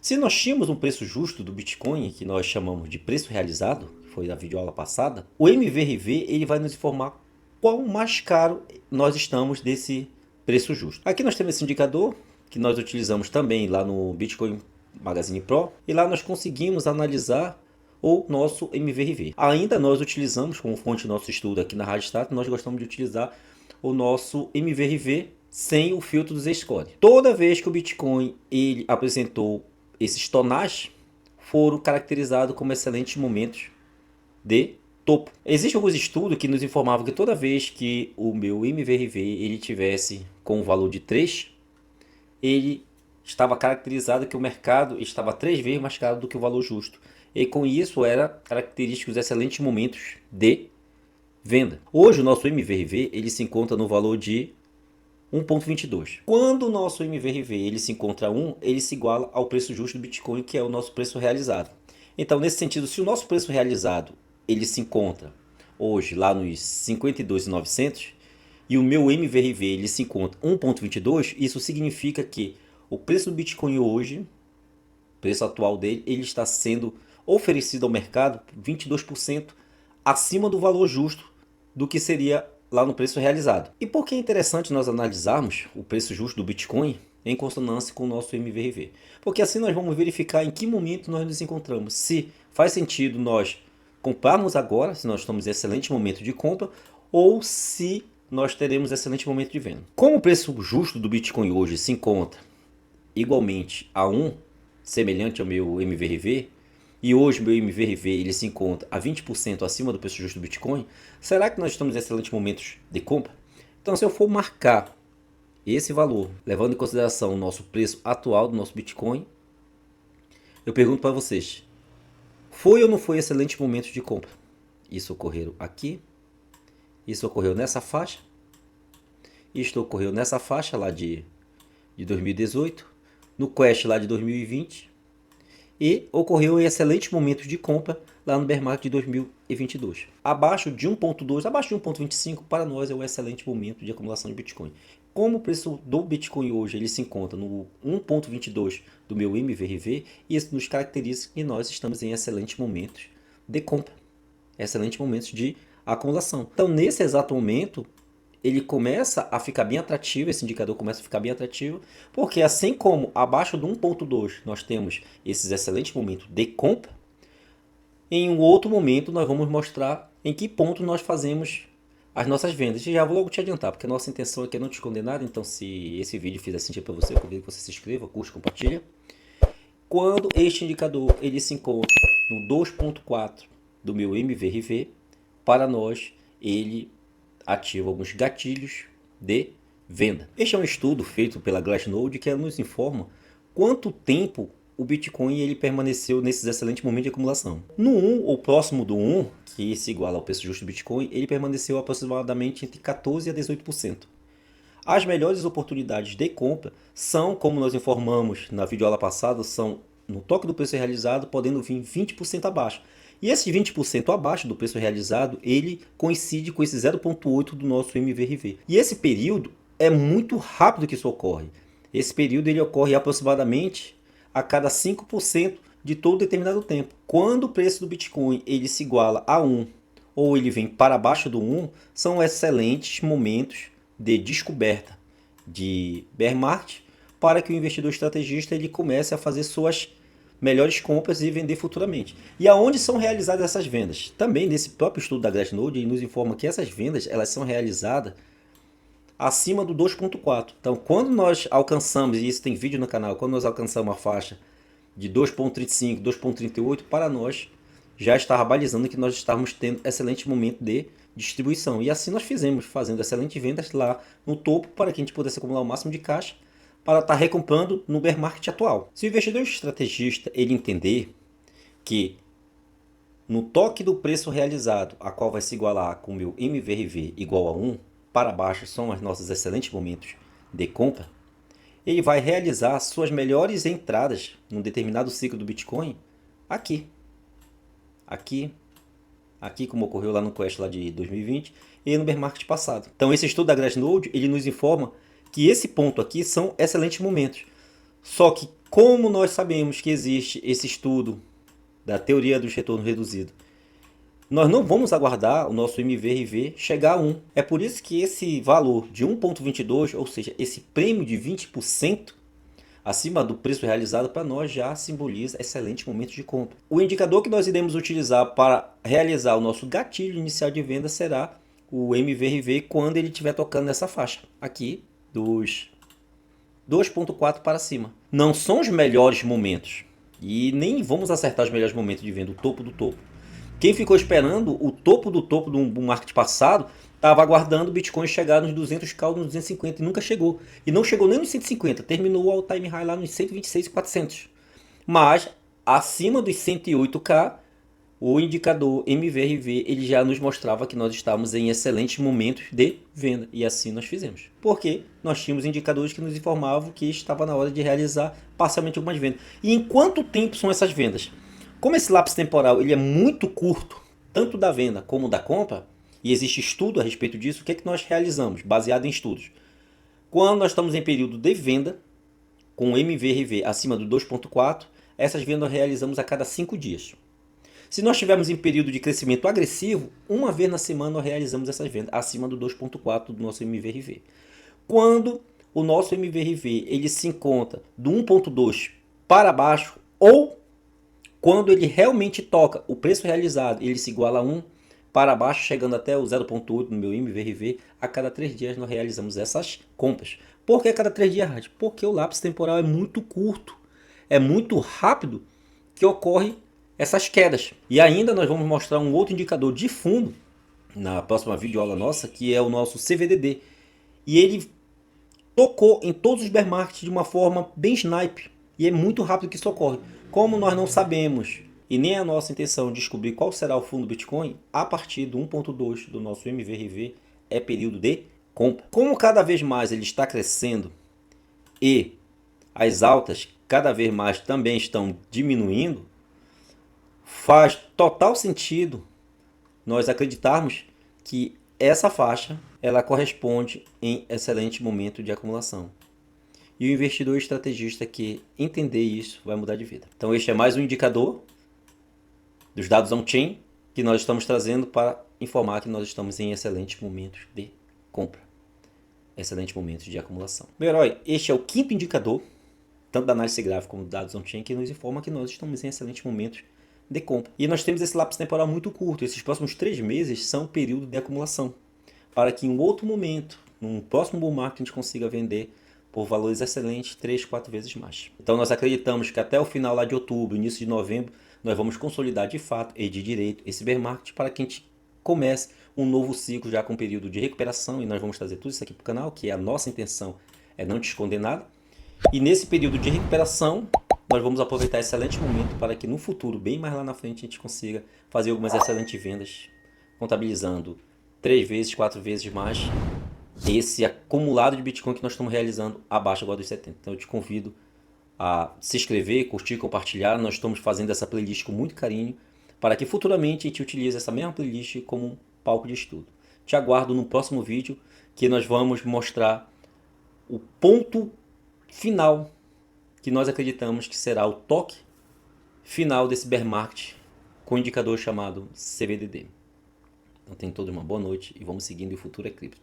Se nós tínhamos um preço justo do Bitcoin, que nós chamamos de preço realizado, que foi na videoaula passada, o MVRV ele vai nos informar quão mais caro nós estamos desse preço justo. Aqui nós temos esse indicador, que nós utilizamos também lá no Bitcoin Magazine Pro, e lá nós conseguimos analisar o nosso MVRV. Ainda nós utilizamos como fonte do nosso estudo aqui na Radiostat, nós gostamos de utilizar o nosso MVRV sem o filtro do Z-Score. Toda vez que o Bitcoin ele apresentou esses tonais, foram caracterizados como excelentes momentos de topo. Existem alguns estudos que nos informavam que toda vez que o meu MVRV ele tivesse com o valor de 3, ele estava caracterizado que o mercado estava 3 vezes mais caro do que o valor justo. E com isso era característico dos excelentes momentos de venda. Hoje o nosso MVRV ele se encontra no valor de 1,22. Quando o nosso MVRV ele se encontra a 1, ele se iguala ao preço justo do Bitcoin, que é o nosso preço realizado. Então, nesse sentido, se o nosso preço realizado ele se encontra hoje lá nos 52.900 e o meu MVRV ele se encontra 1,22, isso significa que o preço do Bitcoin hoje, o preço atual dele, ele está sendo oferecido ao mercado 22% acima do valor justo do que seria lá no preço realizado. E por que é interessante nós analisarmos o preço justo do Bitcoin em consonância com o nosso MVRV? Porque assim nós vamos verificar em que momento nós nos encontramos. Se faz sentido nós comprarmos agora, se nós estamos em excelente momento de compra, ou se nós teremos excelente momento de venda. Como o preço justo do Bitcoin hoje se encontra igualmente a 1, semelhante ao meu MVRV, e hoje o meu MVRV ele se encontra a 20% acima do preço justo do Bitcoin, será que nós estamos em excelentes momentos de compra? Então, se eu for marcar esse valor, levando em consideração o nosso preço atual do nosso Bitcoin, eu pergunto para vocês, foi ou não foi excelente momento de compra? Isso ocorreu aqui, isso ocorreu nessa faixa, isto ocorreu nessa faixa lá de 2018, no Quest lá de 2020, e ocorreu em excelentes momentos de compra lá no bear market de 2022. Abaixo de 1.2, abaixo de 1.25 para nós é um excelente momento de acumulação de Bitcoin. Como o preço do Bitcoin hoje ele se encontra no 1.22 do meu MVRV, isso nos caracteriza que nós estamos em excelentes momentos de compra, excelentes momentos de acumulação. Então, nesse exato momento, ele começa a ficar bem atrativo, esse indicador começa a ficar bem atrativo, porque assim como abaixo do 1.2 nós temos esses excelentes momentos de compra, em um outro momento nós vamos mostrar em que ponto nós fazemos as nossas vendas. E já vou logo te adiantar, porque a nossa intenção aqui é não te condenar, então se esse vídeo fizer sentido para você, eu convido que você se inscreva, curte, compartilha. Quando este indicador ele se encontra no 2.4 do meu MVRV, para nós ele ativa alguns gatilhos de venda. Este é um estudo feito pela Glassnode que nos informa quanto tempo o Bitcoin ele permaneceu nesses excelentes momentos de acumulação. No 1 ou próximo do 1, que se iguala ao preço justo do Bitcoin, ele permaneceu aproximadamente entre 14% a 18%. As melhores oportunidades de compra são, como nós informamos na videoaula passada, são no toque do preço realizado, podendo vir 20% abaixo. E esse 20% abaixo do preço realizado, ele coincide com esse 0,8 do nosso MVRV. E esse período é muito rápido que isso ocorre. Esse período ele ocorre aproximadamente a cada 5% de todo determinado tempo. Quando o preço do Bitcoin ele se iguala a 1 ou ele vem para baixo do 1, são excelentes momentos de descoberta de bear market para que o investidor estrategista ele comece a fazer suas melhores compras e vender futuramente. E aonde são realizadas essas vendas? Também nesse próprio estudo da Glassnode, ele nos informa que essas vendas elas são realizadas acima do 2.4. Então, quando nós alcançamos, e isso tem vídeo no canal, quando nós alcançamos a faixa de 2.35, 2.38, para nós já está balizando que nós estamos tendo excelente momento de distribuição. E assim nós fizemos, fazendo excelentes vendas lá no topo para que a gente pudesse acumular o máximo de caixa para estar recomprando no bear market atual. Se o investidor estrategista ele entender que no toque do preço realizado, a qual vai se igualar com o meu MVRV igual a 1, para baixo são os nossos excelentes momentos de compra, ele vai realizar suas melhores entradas num determinado ciclo do Bitcoin aqui. Aqui como ocorreu lá no Quest lá de 2020 e no bear market passado. Então esse estudo da Glassnode ele nos informa que esse ponto aqui são excelentes momentos. Só que como nós sabemos que existe esse estudo da teoria dos retornos reduzidos, nós não vamos aguardar o nosso MVRV chegar a 1. É por isso que esse valor de 1,22, ou seja, esse prêmio de 20% acima do preço realizado, para nós já simboliza excelente momento de compra. O indicador que nós iremos utilizar para realizar o nosso gatilho inicial de venda será o MVRV quando ele estiver tocando nessa faixa aqui dos 2,4 para cima. Não são os melhores momentos e nem vamos acertar os melhores momentos de venda, o topo do topo. Quem ficou esperando o topo do market passado estava aguardando o Bitcoin chegar nos 200k, nos 250 e nunca chegou. E não chegou nem nos 150, terminou o all time high lá nos 126.400. Mas acima dos 108k, o indicador MVRV ele já nos mostrava que nós estávamos em excelentes momentos de venda. E assim nós fizemos. Porque nós tínhamos indicadores que nos informavam que estava na hora de realizar parcialmente algumas vendas. E em quanto tempo são essas vendas? Como esse lapso temporal ele é muito curto, tanto da venda como da compra, e existe estudo a respeito disso, o que é que nós realizamos, baseado em estudos? Quando nós estamos em período de venda, com o MVRV acima do 2,4, essas vendas nós realizamos a cada 5 dias. Se nós estivermos em período de crescimento agressivo, uma vez na semana nós realizamos essas vendas acima do 2,4 do nosso MVRV. Quando o nosso MVRV ele se encontra do 1,2 para baixo, ou quando ele realmente toca o preço realizado, ele se iguala a 1 para baixo, chegando até o 0,8 no meu MVRV, a cada 3 dias nós realizamos essas compras. Por que a cada 3 dias, Rádio? Porque o lapso temporal é muito curto, é muito rápido que ocorre essas quedas. E ainda nós vamos mostrar um outro indicador de fundo na próxima videoaula nossa, que é o nosso CVDD. E ele tocou em todos os bear markets de uma forma bem snipe. E é muito rápido que isso ocorre. Como nós não sabemos e nem é a nossa intenção descobrir qual será o fundo Bitcoin, a partir do 1.2 do nosso MVRV é período de compra. Como cada vez mais ele está crescendo e as altas cada vez mais também estão diminuindo, faz total sentido nós acreditarmos que essa faixa ela corresponde em excelente momento de acumulação. E o investidor estrategista que entender isso vai mudar de vida. Então este é mais um indicador dos dados on-chain que nós estamos trazendo para informar que nós estamos em excelentes momentos de compra. Excelentes momentos de acumulação. Meu herói, este é o quinto indicador, tanto da análise gráfica como dos dados on-chain, que nos informa que nós estamos em excelentes momentos de compra. E nós temos esse lapso temporal muito curto. Esses próximos 3 meses são período de acumulação. Para que em um outro momento, num próximo bull market, a gente consiga vender por valores excelentes 3, 4 vezes mais. Então nós acreditamos que até o final lá de outubro, início de novembro, nós vamos consolidar de fato e de direito esse bear market para que a gente comece um novo ciclo já com um período de recuperação, e nós vamos trazer tudo isso aqui para o canal, que é a nossa intenção é não te esconder nada. E nesse período de recuperação, nós vamos aproveitar esse excelente momento para que no futuro, bem mais lá na frente, a gente consiga fazer algumas excelentes vendas, contabilizando 3 vezes, 4 vezes mais esse acumulado de Bitcoin que nós estamos realizando abaixo agora dos 70. Então eu te convido a se inscrever, curtir, compartilhar. Nós estamos fazendo essa playlist com muito carinho para que futuramente a gente utilize essa mesma playlist como um palco de estudo. Te aguardo no próximo vídeo que nós vamos mostrar o ponto final que nós acreditamos que será o toque final desse bear market com um indicador chamado CVDD. Então tenham todos uma boa noite e vamos seguindo, e o futuro é cripto.